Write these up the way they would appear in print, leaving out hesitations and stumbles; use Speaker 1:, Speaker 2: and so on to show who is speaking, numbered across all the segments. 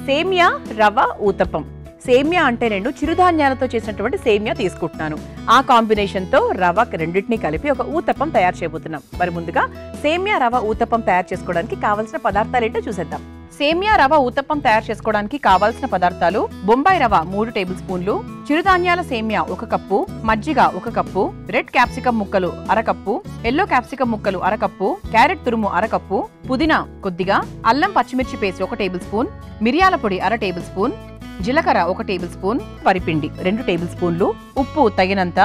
Speaker 1: సేమియా రవ ఊతప్పం. సేమియా అంటే నేను చిరుధాన్యాలతో చేసినటువంటి సేమియా తీసుకుంటున్నాను. ఆ కాంబినేషన్తో రవ రెండింటినీ కలిపి ఒక ఊతప్పం తయారు చేయబోతున్నాం. మరి ముందుగా సేమియా రవ ఊతప్పం తయారు చేసుకోవడానికి కావాల్సిన పదార్థాలు ఏంటో చూసేద్దాం. సేమియా రవ ఊతప్పం తయారు చేసుకోవడానికి కావాల్సిన పదార్థాలు: బొంబాయి రవ 3 టేబుల్ స్పూన్లు, చిరుధాన్యాల సేమియా 1 కప్పు, మజ్జిగ 1 కప్పు, రెడ్ క్యాప్సికం ముక్కలు 1/2 కప్పు, ఎల్లో క్యాప్సికం ముక్కలు 1/2 కప్పు, క్యారెట్ తురుము 1/2 కప్పు, పుదీనా కొద్దిగా, అల్లం పచ్చిమిర్చి పేస్ట్ 1 టేబుల్ స్పూన్, మిరియాల పొడి 1/2 టేబుల్ స్పూన్, జీలకర్ర 1 టేబుల్ స్పూన్, వరిపిండి 2 టేబుల్ స్పూన్లు, ఉప్పు తగినంత,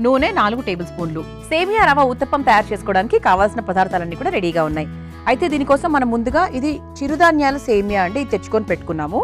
Speaker 1: నూనె 4 టేబుల్ స్పూన్లు. సేమియా రవ ఊతప్పం తయారు చేసుకోవడానికి కావాల్సిన పదార్థాలన్నీ కూడా రెడీగా ఉన్నాయి. అయితే దీనికోసం మనం ముందుగా ఇది చిరుధాన్యాల సేమియా అండి, ఇది తెచ్చుకొని పెట్టుకున్నాము.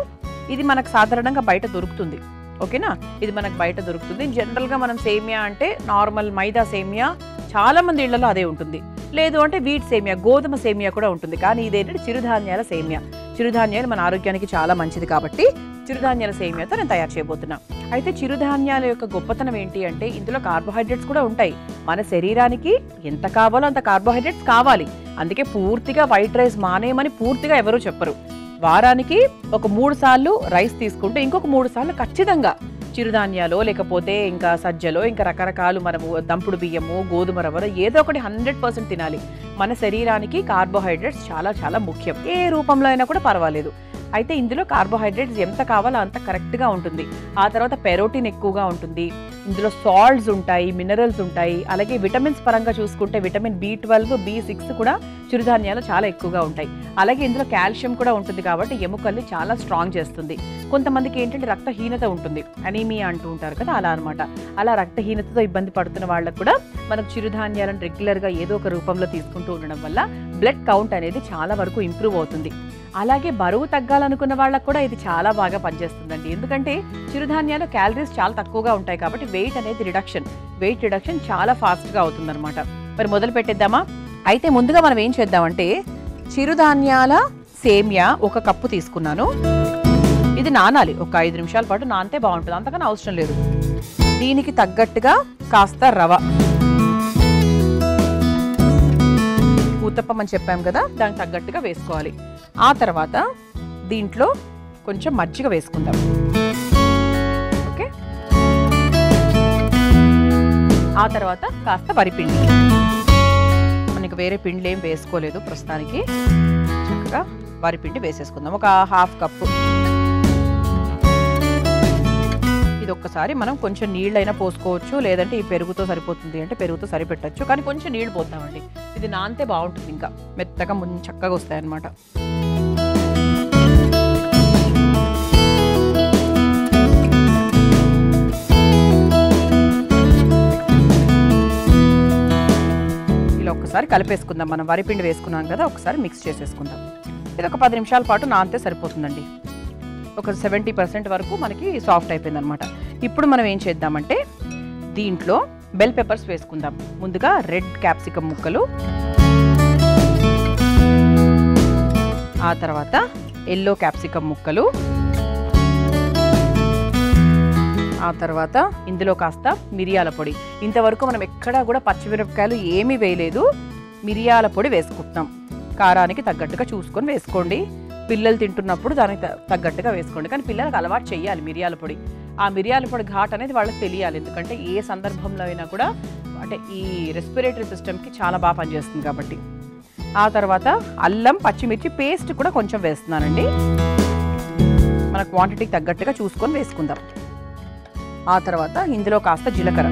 Speaker 1: ఇది మనకు సాధారణంగా బయట దొరుకుతుంది. ఓకేనా, ఇది మనకు బయట దొరుకుతుంది. జనరల్గా మనం సేమియా అంటే నార్మల్ మైదా సేమియా, చాలా మంది ఇళ్లలో అదే ఉంటుంది. లేదు అంటే వీట్ సేమియా, గోధుమ సేమియా కూడా ఉంటుంది. కానీ ఇదేంటంటే చిరుధాన్యాల సేమియా. చిరుధాన్యాలు మన ఆరోగ్యానికి చాలా మంచిది కాబట్టి చిరుధాన్యాల సేమియాతో నేను తయారు చేయబోతున్నా. అయితే చిరుధాన్యాల యొక్క గొప్పతనం ఏంటి అంటే ఇందులో కార్బోహైడ్రేట్స్ కూడా ఉంటాయి. మన శరీరానికి ఎంత కావాలో అంత కార్బోహైడ్రేట్స్ కావాలి. అందుకే పూర్తిగా వైట్ రైస్ మానేయమని పూర్తిగా ఎవరూ చెప్పరు. వారానికి ఒక 3 సార్లు రైస్ తీసుకుంటే ఇంకొక 3 సార్లు ఖచ్చితంగా చిరుధాన్యాలో లేకపోతే ఇంకా సజ్జలో ఇంకా రకరకాలు మనము దంపుడు బియ్యము, గోధుమ రవ్వలో ఏదో ఒకటి 100% తినాలి. మన శరీరానికి కార్బోహైడ్రేట్స్ చాలా చాలా ముఖ్యం. ఏ రూపంలో అయినా కూడా పర్వాలేదు. అయితే ఇందులో కార్బోహైడ్రేట్స్ ఎంత కావాలో అంత కరెక్ట్గా ఉంటుంది. ఆ తర్వాత పెరోటీన్ ఎక్కువగా ఉంటుంది. ఇందులో సాల్ట్స్ ఉంటాయి, మినరల్స్ ఉంటాయి. అలాగే విటమిన్స్ పరంగా చూసుకుంటే విటమిన్ B12, B6 కూడా చిరుధాన్యాలు చాలా ఎక్కువగా ఉంటాయి. అలాగే ఇందులో కాల్షియం కూడా ఉంటుంది కాబట్టి ఎముకల్ని చాలా స్ట్రాంగ్ చేస్తుంది. కొంతమందికి ఏంటంటే రక్తహీనత ఉంటుంది, అనీమియా అంటూ ఉంటారు కదా, అలా అనమాట. అలా రక్తహీనతతో ఇబ్బంది పడుతున్న వాళ్ళకు కూడా మనకు చిరుధాన్యాలను రెగ్యులర్గా ఏదో ఒక రూపంలో తీసుకుంటూ ఉండడం వల్ల బ్లడ్ కౌంట్ అనేది చాలా వరకు ఇంప్రూవ్ అవుతుంది. అలాగే బరువు తగ్గాలనుకున్న వాళ్ళకు కూడా ఇది చాలా బాగా పనిచేస్తుందండి. ఎందుకంటే చిరుధాన్యాలు క్యాలరీస్ చాలా తక్కువగా ఉంటాయి కాబట్టి వెయిట్ రిడక్షన్ చాలా ఫాస్ట్గా అవుతుందన్నమాట. మరి మొదలు పెట్టేద్దామా? అయితే ముందుగా మనం ఏం చేద్దామంటే చిరుధాన్యాల సేమియా 1 కప్పు తీసుకున్నాను. ఇది నానాలి, ఒక 5 నిమిషాల పాటు నానితే బాగుంటుంది, అంతకన్నా అవసరం లేదు. దీనికి తగ్గట్టుగా కాస్త రవ, ఊతప్పం అని చెప్పాం కదా, దానికి తగ్గట్టుగా వేసుకోవాలి. ఆ తర్వాత దీంట్లో కొంచెం మజ్జిగ వేసుకుందాం. ఓకే, ఆ తర్వాత కాస్త వరిపిండి. మనకి వేరే పిండిలు ఏం వేసుకోలేదు ప్రస్తుతానికి. చక్కగా వరిపిండి వేసేసుకుందాం, ఒక 1/2 కప్పు. ఇది ఒక్కసారి మనం కొంచెం నీళ్ళైనా పోసుకోవచ్చు, లేదంటే ఈ పెరుగుతో సరిపోతుంది అంటే పెరుగుతో సరిపెట్టచ్చు. కానీ కొంచెం నీళ్ళు పోతామండి, ఇది నానితే బాగుంటుంది, ఇంకా మెత్తగా చక్కగా వస్తాయి అన్నమాట. ఇలా ఒక్కసారి కలిపేసుకుందాం. మనం వరిపిండి వేసుకున్నాం కదా, ఒకసారి మిక్స్ చేసేసుకుందాం. ఇది ఒక 10 నిమిషాల పాటు నానితే సరిపోతుందండి. ఒక 70% వరకు మనకి సాఫ్ట్ అయిపోయింది అనమాట. ఇప్పుడు మనం ఏం చేద్దామంటే దీంట్లో బెల్ పెప్పర్స్ వేసుకుందాం. ముందుగా రెడ్ క్యాప్సికం ముక్కలు, ఆ తర్వాత ఎల్లో క్యాప్సికం ముక్కలు, ఆ తర్వాత ఇందులో కాస్త మిరియాల పొడి. ఇంతవరకు మనం ఎక్కడా కూడా పచ్చిమిరపకాయలు ఏమీ వేయలేదు, మిరియాల పొడి వేసుకుంటున్నాం. కారానికి తగ్గట్టుగా చూసుకొని వేసుకోండి. పిల్లలు తింటున్నప్పుడు దానికి తగ్గట్టుగా వేసుకోండి. కానీ పిల్లలకు అలవాటు చేయాలి మిరియాల పొడి. ఆ మిరియాల పొడి ఘాట్ అనేది వాళ్ళకి తెలియాలి. ఎందుకంటే ఏ సందర్భంలో అయినా కూడా అంటే ఈ రెస్పిరేటరీ సిస్టమ్కి చాలా బాగా పనిచేస్తుంది కాబట్టి. ఆ తర్వాత అల్లం పచ్చిమిర్చి పేస్ట్ కూడా కొంచెం వేస్తున్నానండి. మన క్వాంటిటీకి తగ్గట్టుగా చూసుకొని వేసుకుందాం. ఆ తర్వాత ఇందులో కాస్త జీలకర్ర,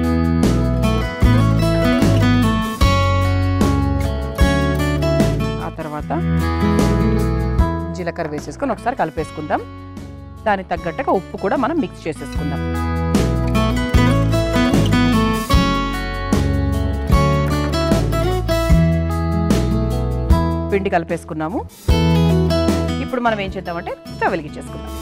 Speaker 1: ఆ తర్వాత జీలకర్ర వేసేసుకొని ఒకసారి కలిపేసుకుందాం. దానికి తగ్గట్టుగా ఉప్పు కూడా మనం మిక్స్ చేసేసుకుందాం. పిండి కలిపేసుకున్నాము. ఇప్పుడు మనం ఏం చేద్దామంటే స్టవ్ వెలిగించేసుకుందాం.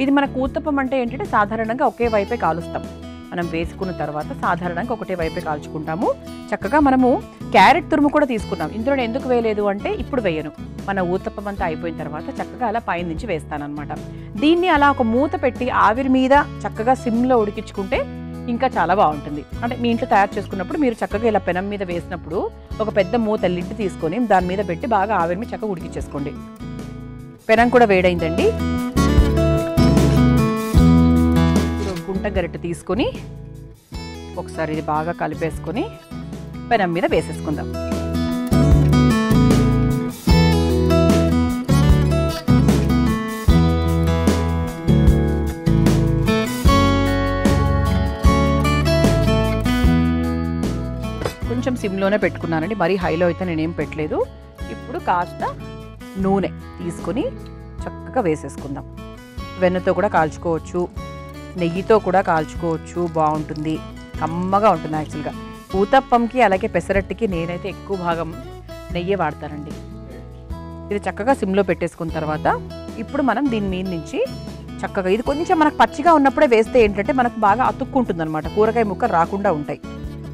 Speaker 1: ఇది మన ఊతప్పం అంటే ఏంటంటే సాధారణంగా ఒకే వైపే కాలుస్తాం. మనం వేసుకున్న తర్వాత సాధారణంగా ఒకటే వైపే కాల్చుకుంటాము. చక్కగా మనము క్యారెట్ తురుము కూడా తీసుకున్నాం. ఇందులో ఎందుకు వేయలేదు అంటే ఇప్పుడు వేయను, మన ఊతప్పం అంతా అయిపోయిన తర్వాత చక్కగా అలా పైన నుంచి వేస్తానన్నమాట. దీన్ని అలా ఒక మూత పెట్టి ఆవిరి మీద చక్కగా సిమ్లో ఉడికించుకుంటే ఇంకా చాలా బాగుంటుంది. అంటే మీ ఇంట్లో తయారు చేసుకున్నప్పుడు మీరు చక్కగా ఇలా పెనం మీద వేసినప్పుడు ఒక పెద్ద మూత లిడ్ తీసుకొని దాని మీద పెట్టి బాగా ఆవిరిని చక్కగా ఉడికించేసుకోండి. పెనం కూడా వేడైందండి. గుంట గరిటె తీసుకొని ఒకసారి ఇది బాగా కలిపేసుకొని పెనం మీద వేసేసుకుందాం. కొంచెం సిమ్లోనే పెట్టుకున్నానండి, మరీ హైలో అయితే నేనేం పెట్టలేదు. ఇప్పుడు కాస్త నూనె తీసుకొని చక్కగా వేసేసుకుందాం. వెన్నతో కూడా కాల్చుకోవచ్చు, నెయ్యితో కూడా కాల్చుకోవచ్చు, బాగుంటుంది, కమ్మగా ఉంటుంది. యాక్చువల్గా ఊతప్పంకి అలాగే పెసరట్టుకి నేనైతే ఎక్కువ భాగం నెయ్యి వాడతానండి. ఇది చక్కగా సిమ్లో పెట్టేసుకున్న తర్వాత ఇప్పుడు మనం దీని మీద నుంచి చక్కగా ఇది కొంచెం మనకు పచ్చిగా ఉన్నప్పుడే వేస్తే ఏంటంటే మనకు బాగా అతుక్కుంటుంది అనమాట, కూరగాయ ముక్కలు రాకుండా ఉంటాయి.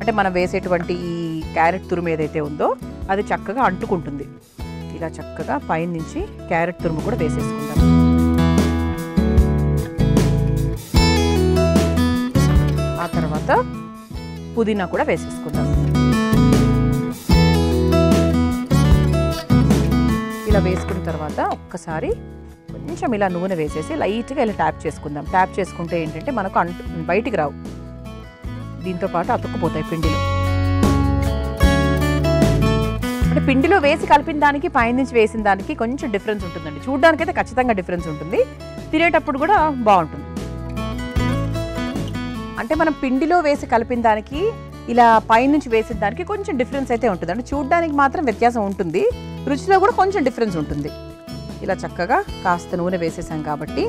Speaker 1: అంటే మనం వేసేటువంటి ఈ క్యారెట్ తురుము ఏదైతే ఉందో అది చక్కగా అంటుకుంటుంది. ఇలా చక్కగా పైన నుంచి క్యారెట్ తురుము కూడా వేసేసుకుందాం. ఆ తర్వాత పుదీనా కూడా వేసేసుకుందాం. ఇలా వేసుకున్న తర్వాత ఒక్కసారి కొంచెం ఇలా నూనె వేసేసి లైట్గా ఇలా ట్యాప్ చేసుకుందాం. ట్యాప్ చేసుకుంటే ఏంటంటే మనకు బయటికి రావు, దీంతో పాటు అతుక్కుపోతాయి పిండిలో. అంటే పిండిలో వేసి కలిపిన దానికి పైనుంచి వేసిన దానికి కొంచెం డిఫరెన్స్ ఉంటుందండి. చూడడానికైతే ఖచ్చితంగా డిఫరెన్స్ ఉంటుంది, తినేటప్పుడు కూడా బాగుంటుంది. అంటే మనం పిండిలో వేసి కలిపిన దానికి ఇలా పైనుంచి వేసిన దానికి కొంచెం డిఫరెన్స్ అయితే ఉంటుంది. అంటే చూడడానికి మాత్రం వ్యత్యాసం ఉంటుంది, రుచిలో కూడా కొంచెం డిఫరెన్స్ ఉంటుంది. ఇలా చక్కగా కాస్త నూనె వేసేసాం కాబట్టి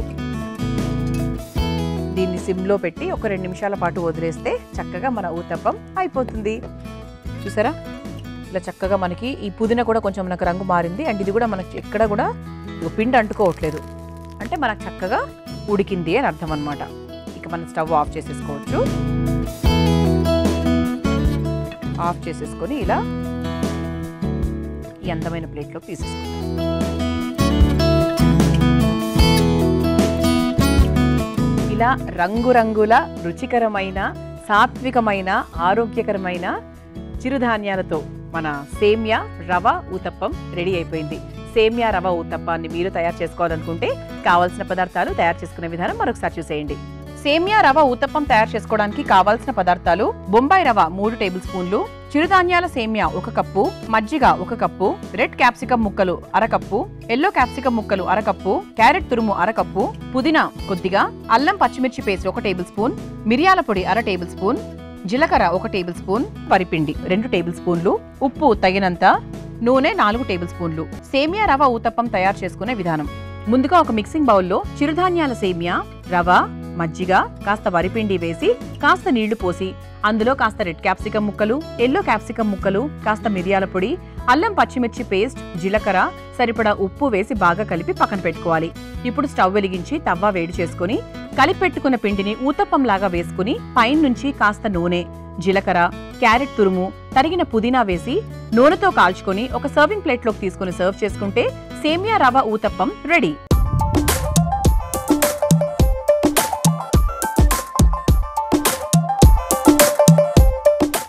Speaker 1: దీన్ని సిమ్లో పెట్టి ఒక 2 నిమిషాల పాటు వదిలేస్తే చక్కగా మన ఊతప్పం అయిపోతుంది. చూసారా, ఇలా చక్కగా మనకి ఈ పుదీనా కూడా కొంచెం మనకు రంగు మారింది. అండ్ ఇది కూడా మనకి ఎక్కడ కూడా పిండి అంటుకోవట్లేదు, అంటే మనకు చక్కగా ఉడికింది అని అర్థం అనమాట. ఇక మనం స్టవ్ ఆఫ్ చేసేసుకోవచ్చు. ఆఫ్ చేసేసుకొని ఇలా ఈ అందమైన ప్లేట్లోకి తీసేసుకుంటాం. ఇలా రంగురంగుల రుచికరమైన సాత్వికమైన ఆరోగ్యకరమైన చిరుధాన్యాలతో మన సేమ్యా రవ ఊతప్పం రెడీ అయిపోయింది. సేమ్యా రవ ఊతప్పాన్ని మీరు తయారు చేసుకోవాలనుకుంటే కావాల్సిన పదార్థాలు, తయారు చేసుకునే విధానం మరొకసారి చూసేయండి. సేమ్యా రవ ఊతప్పం తయారు చేసుకోవడానికి కావాల్సిన పదార్థాలు: బొంబాయి రవ 3 టేబుల్ స్పూన్లు, చిరుధాన్యాల సేమ్యా 1 కప్పు, మజ్జిగ 1 కప్పు, రెడ్ క్యాప్సికం ముక్కలు 1/2 కప్పు, ఎల్లో క్యాప్సికం ముక్కలు 1/2 కప్పు, క్యారెట్ తురుము 1/2 కప్పు, పుదీనా కొద్దిగా, అల్లం పచ్చిమిర్చి పేస్ట్ 1 టేబుల్ స్పూన్, మిరియాల పొడి 1/2 టేబుల్ స్పూన్, జీలకర్ర 1 టేబుల్ స్పూన్, వరిపిండి 2 టేబుల్ స్పూన్లు, ఉప్పు తగినంత, నూనె 4 టేబుల్ స్పూన్లు. సేమ్యా రవ ఊతప్పం తయారు చేసుకునే విధానం: ముందుగా ఒక మిక్సింగ్ బౌల్లో చిరుధాన్యాల సేమ్యా, రవ, మజ్జిగ, కాస్త వరిపిండి వేసి కాస్త నీళ్లు పోసి అందులో కాస్త రెడ్ క్యాప్సికం ముక్కలు, ఎల్లో క్యాప్సికం ముక్కలు, కాస్త మిరియాల పొడి, అల్లం పచ్చిమిర్చి పేస్ట్, జీలకర్ర, సరిపడా ఉప్పు వేసి బాగా కలిపి పక్కన పెట్టుకోవాలి. ఇప్పుడు స్టవ్ వెలిగించి తవ్వ వేడి చేసుకుని కలిపి పెట్టుకున్న పిండిని ఊతప్పం లాగా వేసుకుని పైన నుంచి కాస్త నూనె, జీలకర్ర, క్యారెట్ తురుము, తరిగిన పుదీనా వేసి నూనెతో కాల్చుకొని ఒక సర్వింగ్ ప్లేట్లోకి తీసుకుని సర్వ్ చేసుకుంటే సేమ్యా రవ ఊతప్పం రెడీ.